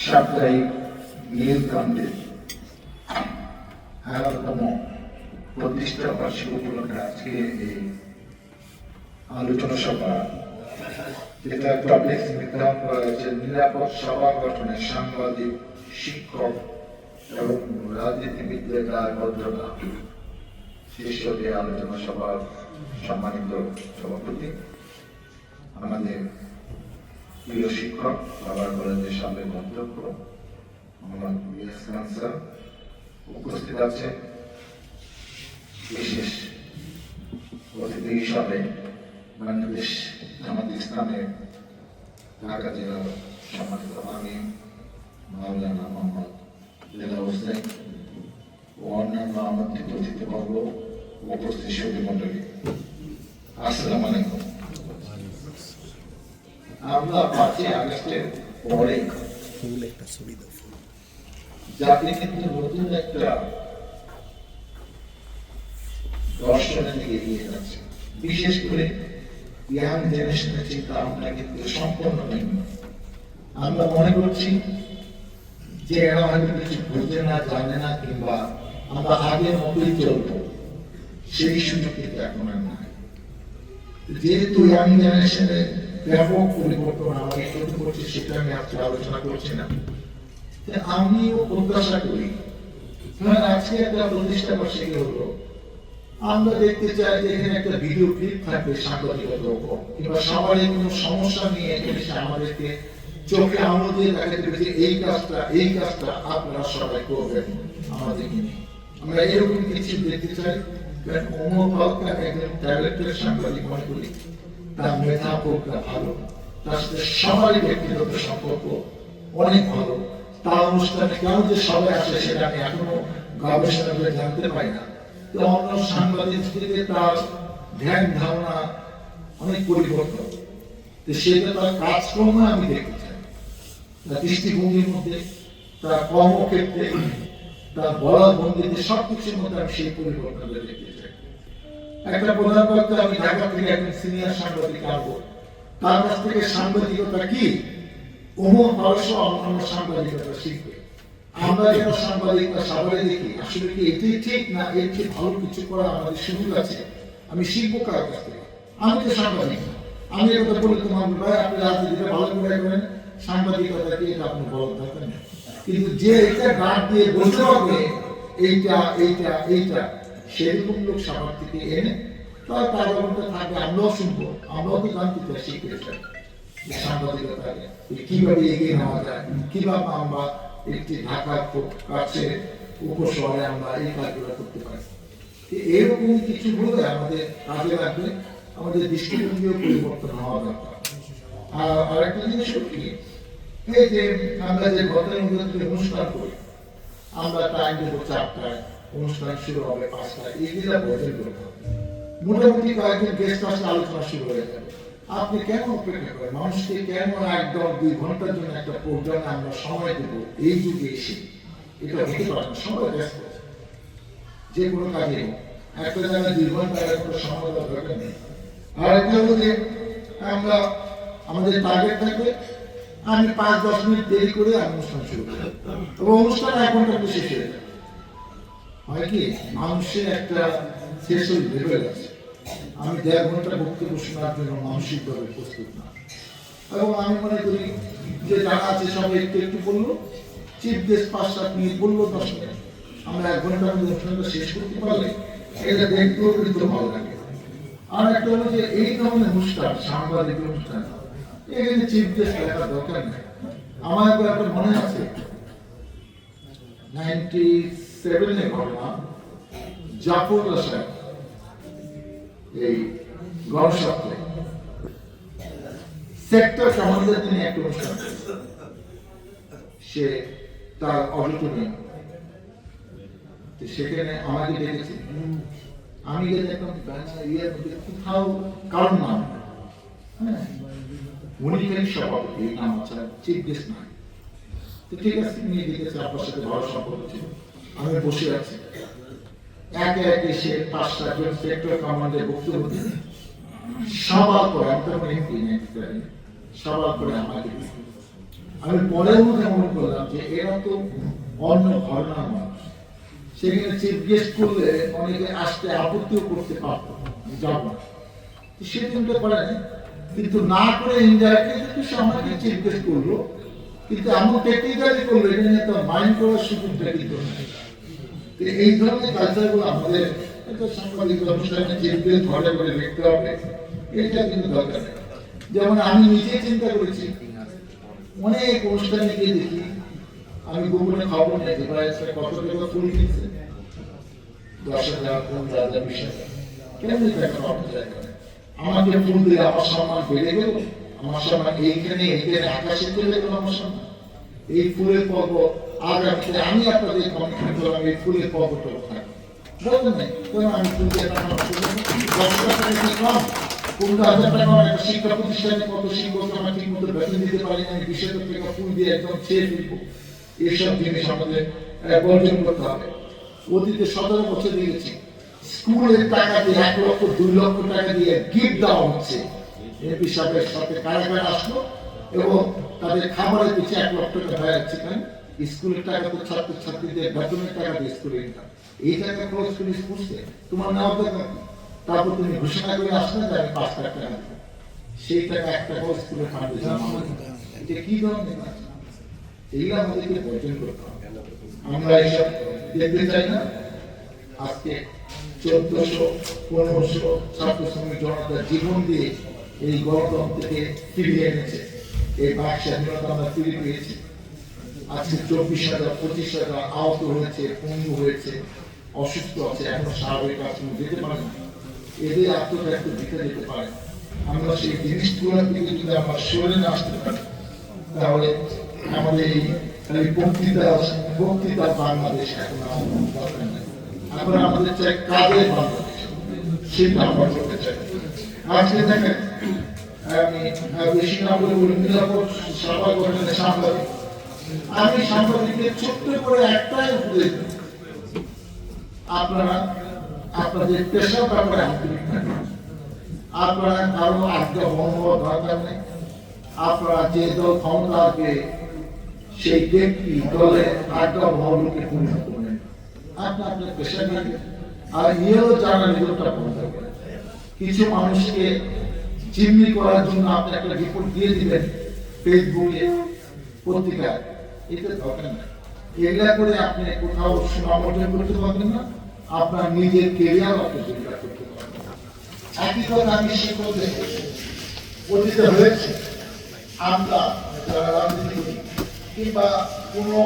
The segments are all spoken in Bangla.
সাপ্তাহিক নীলকান্তের 11তম প্রতিষ্ঠা বার্ষিকী উপলক্ষে আজকে এই আলোচনা সভা, যেটা টপিক নির্ধারণ করা হয়েছে নিরাপদ সভা গঠনে সাংবাদিক, শিক্ষক এবং রাজনীতিবিদদের দায়বদ্ধতা, শীর্ষক এই আলোচনা সভার সম্মানিত সভাপতি আমাদের প্রিয় শিক্ষক বাবার কলেজের সাবেক অধ্যক্ষ মোহাম্মদ ইয়াস খান স্যার উপস্থিত আছেন। বিশেষ অতিথি হিসাবে বাংলাদেশ জামাত ইসলামের ঢাকা জেলার সম্মানিত আমির মাওলানা মোহাম্মদ দেলাওয়ার হোসেন ও অন্যান্য আমন্ত্রিত অতিথিবর্গ, উপস্থিত সুধী মণ্ডলী, আসসালামু আলাইকুম। আমরা 5ই আগস্টের পরে জাতি কিন্তু নতুন একটা দর্শনের দিকে এগিয়ে যাচ্ছে। বিশেষ করে ইয়াং জেনারেশনের চিন্তা ভাবনা কিন্তু সম্পূর্ণ ভিন্ন। আমরা মনে করছি যে এরা হয়তো কিছু বুঝে না, জানে না, কিংবা আমরা আগের মতোই চলবো, সেই সুযোগ কিন্তু এখন আর নাই। যেহেতু ইয়াং জেনারেশনের ব্যাপক পরিবর্তন আমাকে করতে করছে, সেটা আমি আজকে আলোচনা করছি না। আমিও প্রত্যাশা করি আজকে একটা প্রতিষ্ঠা বার্ষিকী হলো, আমরা দেখতে চাই যে এখানে একটা ভিডিও ক্লিপ থাকবে সাংবাদিকতার উপর, কিংবা সবারই কোনো সমস্যা নিয়ে এসে আমাদেরকে চোখে আঙুল দিয়ে দেখাতে হবে যে এই কাজটা আপনারা সবাই করবেন আমাদেরকে নিয়ে। আমরা এরকম কিছু দেখতে চাই। ওমর ফারুক একজন ট্যালেন্টেড সাংবাদিক মনে করি, তার মেধা প্রজ্ঞা ভালো, তার সাথে সবারই ব্যক্তিগত সম্পর্ক অনেক ভালো। তার অনুষ্ঠানে কেন যে সবাই আসে সেটা আমি এখনো গবেষণা করে জানতে পারি না। অন্য সাংবাদিক থেকে তার ধ্যান ধারণা অনেক পরিবর্তন, সেটা তার কাজকর্ম আমি দেখতে চাই, তার দৃষ্টিভঙ্গির মধ্যে, তার কর্মক্ষেত্রে, তার বলার ভঙ্গিতে, সবকিছুর মধ্যে আমি সেই পরিবর্তনটা দেখতে চাই। একটা প্রধান বক্তা আমি ঢাকা থেকে একজন সিনিয়র সাংবাদিক আনবো, তার কাছ থেকে সাংবাদিকতা কি ওমর ফারুক অন্যান্য সাংবাদিকতা শিখবে। আমরা যারা সাংবাদিকতা সবাই দেখি, আসলে কি এটাই ঠিক না এর চেয়ে ভালো কিছু করা আমাদের সুযোগ আছে? আমি শিখবো কার কাছ থেকে? আমি তো সাংবাদিক না, আমি এটা বলি তোমার ভাই আপনি রাজনীতিটা ভালো করে করেন, সাংবাদিকতা কি এটা আপনি বলার দরকার নেই। কিন্তু যে এটা ডাক দিয়ে বলতে হবে এইটা এইটা এইটা, সেরকম লোক সবার থেকে এনে তার কার্যক্রমটা থাকবে, আমরাও শুনবো, আমরাও তো জানতে চাই, শিখতে চাই সাংবাদিকতা কিভাবে এগিয়ে নেওয়া যায়, কিভাবে আমরা একটি ঢাকার কাছে উপশহরে আমরা এই কাজগুলো করতে পারি। এরকম কিছু বলে আমাদের কাজে লাগবে, আমাদের দৃষ্টিভঙ্গিও পরিবর্তন হওয়া দরকার। আর একটা জিনিস কি, এই যে আমরা যে গতানুগতিক অনুষ্ঠান করি, আমরা টাইম দেবো 4টায়, অনুষ্ঠান শুরু হবে 5টায়, এইগুলা বদল করতে হবে। মোটামুটি কয়েকজন গেস্ট আসলে আলোচনা শুরু হয়ে যাবে। আপনি কেন অপেক্ষা করেন? মানুষকে কেন 1-2 ঘন্টার জন্য একটা প্রোগ্রামে আমরা সময় দেবো? এই যুগে এসে এটা হতে পারে না, সবাই ব্যস্ত, যে কোনো কাজে একটা জায়গায় 2 ঘন্টা একটা সময় দেওয়ার দরকার নেই। আর একটা হলো যে আমরা আমাদের টার্গেট থাকবে, আমি 5-10 মিনিট দেরি করে অনুষ্ঠান শুরু করি এবং অনুষ্ঠান 1 ঘন্টা শেষ হয়ে যায়। হয় কি, মানুষের একটা সেশন লেভেল আছে, আমি 1.5 ঘন্টা বক্তব্য শোনার জন্য মানসিকভাবে প্রস্তুত না। এবং আমি মনে করি যে যারা আছে সবাই একটু একটু বললো, চিফ গেস্ট 5-7 মিনিট বললো, 10 মিনিট, আমরা 1 ঘন্টার মধ্যে অনুষ্ঠানটা শেষ করতে পারলে এটা দেখতেও কিন্তু ভালো লাগে। আর একটা হলো যে এই ধরনের অনুষ্ঠান, সাংবাদিক অনুষ্ঠান, এখানে চিফ গেস্ট দেখার দরকার নেই। আমার একটা মনে আছে 97-এ ঘটনা, জাফর সাহেব এই গণস্বাস্থ্যে সেক্টর কমান্ডার তিনি একটা অনুষ্ঠান, সে তার অডিটোরিয়াম, সেখানে আমাকে ডেকেছে, আমি গিয়ে দেখলাম কোথাও কারণ নাম, হ্যাঁ, উনি খালি সভাপতি, নাম আছে, চিফ গেস্ট নাই। তো ঠিক আছে, নিয়ে ডেকেছে, আপনার সাথে ভালো সম্পর্ক ছিল, আমি বসে আছি, একে একে সে 5-7 জন সেক্টর কমান্ডার বক্তব্য দিয়ে সবার পরে, আমি তখন এমপি সবার পরে আমাকে আমি পরে মনে করলাম যে এরা তো অন্য ঘটনার মানুষ, সেখানে চিফ গেস্ট করলে অনেকে আসতে আপত্তিও করতে পারত, যাব না, সেদিন তো করেনি, কিন্তু না করে ইনডাইরেক্টলি সে আমাকে চিফ গেস্ট করলো, কিন্তু এমন টেকনিক্যালি করলো এটা নিয়ে তো মাইন্ড করার সুযোগটা কিন্তু নাই। এই ধরনের কালচারগুলো আমাদের সাংবাদিক অনুষ্ঠানে চিফ গেস্ট ঘরে ঘরে দেখতে হবে, এটা কিন্তু দরকার নেই। যেমন আমি নিজে চিন্তা করেছি, অনেক অনুষ্ঠানে গিয়ে দেখি, আমি গোপনে খবর নেই যে প্রায় কত টাকা ফুল কিনছে, 10,000, 15,000, 20,000, কেমনি টাকা পাওয়া যায়। আমাকে ফুল দিয়ে আমার সম্মান বেড়ে গেল, আমার সম্মান এইখানে আকাশে চলে গেল আমার সম্মান। এই ফুলের পর্ব আগামীতে আমি আপনাদের কমিটমেন্ট করলাম, এই ফুলের পর্বটা থাকবে, বলবেন নাই কেন আমি ফুল দিয়ে কম 15,000 টাকা একটা শিক্ষা প্রতিষ্ঠানে কত শিক্ষক আমার ঠিক মতো বেতন দিতে পারি না, আমি 20,000 টাকা ফুল দিয়ে একদম ছেড়ে ফেলবো। এইসব জিনিস আমাদের বর্জন করতে হবে। অতীতে 17 বছর দিয়েছি, স্কুলের টাকা দিয়ে 1 লক্ষ 2 লক্ষ টাকা দিয়ে গিফট দেওয়া হচ্ছে। এমপি সাহেবের সাথে কারাগার আসলো এবং তাদের খাবারের পিছিয়ে 1 লক্ষ টাকা ব্যয় হচ্ছে। কেন? স্কুলের টাকা তো ছাত্রছাত্রীদের বেতনের টাকা দিয়ে স্কুলে ইনকাম, এই টাকা খরচ করে স্কুলছে তোমার নেওয়া দরকার। তারপর তুমি ঘোষণা করে আসলে যে আমি 5 লাখ টাকা দেবো, সেই টাকা 1 টাকাও স্কুলের ফান্ডে জমা হবে। এটা কি ধরনের কাজ? এইগুলো আমাদেরকে বর্জন করতে হবে। আমরা এইসব দেখতে চাই না। আজকে 1400-1500 ছাত্র শ্রমিক জনতা জীবন দিয়ে এই গণতন্ত্রকে ফিরিয়ে এনেছে, এই বাক স্বাধীনতা আমরা ফিরে পেয়েছি। আজকে 24,000-25,000 আহত হয়েছে, পঙ্গু হয়েছে, অসুস্থ আছে, এখনো স্বাভাবিক আচরণ যেতে পারে না, এদের আত্মত্যাগ দিতে যেতে পারে। আমরা সেই জিনিসগুলোর দিকে যদি আমরা সরে না আসতে পারি, তাহলে আমাদের এই বক্তৃতা বাংলাদেশ এখন দরকার নেই। এখন আমাদের চাই কাজের বাংলাদেশ, সেটা আমরা করতে চাই। আজকে দেখেন, আমি বেশি না বলে নিরাপদ সভা গঠনের সাংবাদিক, আমি সাংবাদিকদের ছোট্ট করে একটাই উপদেশ দেব, আপনারা আপনাদের পেশার ব্যাপারে আন্তরিক থাকবেন। আপনারা কারো আজ্ঞা ভঙ্গ দরকার নেই। আপনারা যে দল ক্ষমতা আসবে সেই ব্যক্তি দলের আজ্ঞা ভঙ্গকে পূর্ণ করবেন। আপনি আপনার পেশা নিয়ে আর নিয়েও জানা নিজটা বন্ধ করেন। কিছু মানুষকে চিহ্নি করার জন্য আপনি একটা রিপোর্ট দিয়ে দিবেন ফেসবুকে, পত্রিকায়, এটা দরকার নেই। এগুলা করে আপনি কোথাও সুনাম অর্জন করতে পারবেন না, আপনার নিজের কেরিয়ার আপনি জীবিকা করতে পারবেন। একই কথা আমি শিক্ষকদের অতীতে হয়েছে, আমরা যারা রাজনীতি করি কিংবা কোনো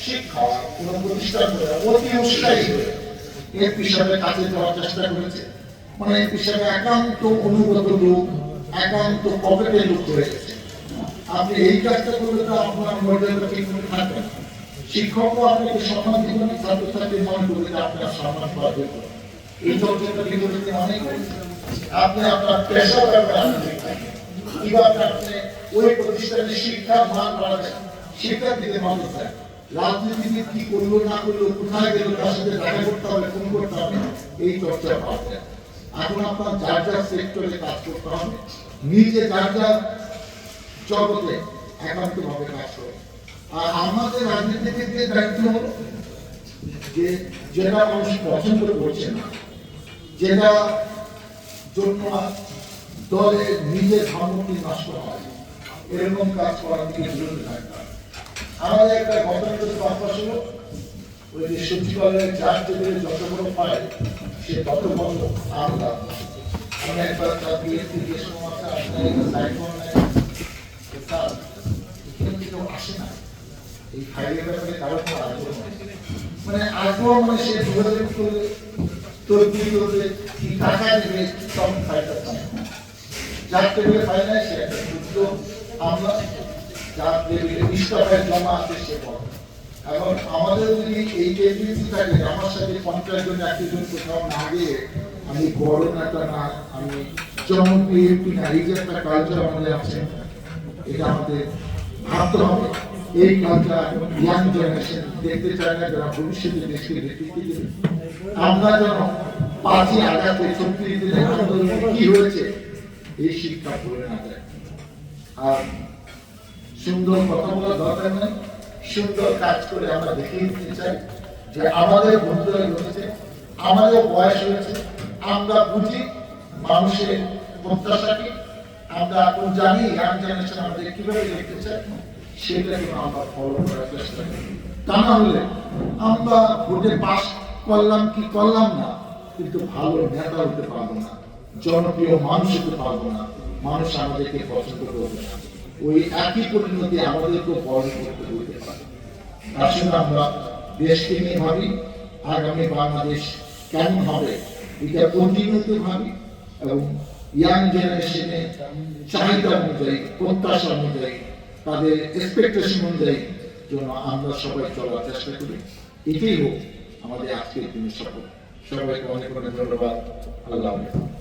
শিক্ষক কোনো প্রতিষ্ঠান করে অতি উৎসাহী হয়ে এমপি সাহেবের কাছে যাওয়ার চেষ্টা করেছে, মানে এমপি সাহেব একান্ত অনুগত লোক, একান্ত পকেটের লোক হয়ে গেছে। আপনি এই কাজটা করলে তো আপনার মর্যাদা ঠিক মতো থাকবে না, শিক্ষকও আপনাকে সম্মান দিবেন না, ছাত্রছাত্রী মনে করবে যে আপনার সম্মান পাওয়া যেত। এই চর্চাটা বিরোধী অনেক হয়েছে। আপনি আপনার পেশা ব্যাপারে কিভাবে আপনি ওই প্রতিষ্ঠানের শিক্ষার মান বাড়াবেন, শিক্ষার দিকে মানুষ দেয়। রাজনীতিবিদ কি করলো না করলো, কোথায় গেল, তার সাথে দেখা করতে হবে, ফোন করতে হবে, এই চর্চা পাবে। এখন আপনার যার যার সেক্টরে কাজ করতে হবে, নিজে যার যার জগতে একান্ত ভাবে কাজ করে। আর আমাদের রাজনীতিবিদদের দায়িত্ব হলো যে যেটা মানুষ পছন্দ করছে না, যেটা জন্য দলের নিজের ভাবমূর্তি নষ্ট হয়, এরকম কাজ করার দিকে বিরত থাকতে হবে। আমাদের একটা গতানুগত অভ্যাস হলো, ওই যে সচিবালয়ের চার টেবিলে যত বড় পায় সে তত বড় আমরা। আমি একবার তার বিএসপি যে সমস্যা আপনার সাইক্লোন কেউ আসে না, এই ফাইলের ব্যাপারে কারো কোনো আগ্রহ নেই, মানে আগ্রহ মানে সে যোগাযোগ করলে তৈরি করবে কি টাকা দেবে, সব ফাইলটা পায় না। যার টেবিলে ফাইল নেয় সে একটা ক্ষুদ্র আমরা, যার টেবিলে 20টা ফাইল জমা আছে সে বড়। এখন আমাদের যদি এই টেবিলিটি থাকে, আমার সাথে কন্ট্রাক্ট জন্য একজন কোথাও না গিয়ে আমি বড় নেতা না, আমি জনপ্রিয় এমপি না, এই যে একটা কালচার আমাদের আছে, এটা আমাদের ভাবতে হবে। এই কালচার ইয়াং জেনারেশন দেখতে চায় না, যারা ভবিষ্যতে দেশকে নেতৃত্ব দেবে। আমরা যেন 5ই আগস্টে 36 দিনের আন্দোলনে কি হয়েছে এই শিক্ষা পড়ে না যায়। আর সুন্দর কথা বলার দরকার নেই, সুন্দর কাজ করে আমরা দেখিয়ে দিতে চাই যে আমাদের বন্ধুরা রয়েছে, আমাদের বয়স হয়েছে, আমরা বুঝি মানুষের প্রত্যাশা কি, আমরা এখন জানি ইয়াং জেনারেশন আমাদের কিভাবে দেখতে চাই, সেটাকে আমরা ফলো করার চেষ্টা করি। তা না হলে আমরা ভোটে পাস করলাম কি করলাম না, কিন্তু ভালো নেতা হতে পারবো না, জনপ্রিয় মানুষ হতে পারবো না, মানুষ আমাদেরকে পছন্দ করবে না। ওই একই পরিণতি আমাদেরকে বরণ করতে হতে পারে। আসলে আমরা দেশকে নিয়ে ভাবি, আগামী বাংলাদেশ কেমন হবে এটা প্রতিনিয়ত ভাবি, এবং ইয়াং জেনারেশনের চাহিদা অনুযায়ী, প্রত্যাশা অনুযায়ী, তাদের এক্সপেকটেশন অনুযায়ী জন্য আমরা সবাই চলার চেষ্টা করি। এটাই হোক আমাদের আজকের দিনের সফল। সবাইকে অনেক অনেক ধন্যবাদ। আল্লাহ হাফেজ।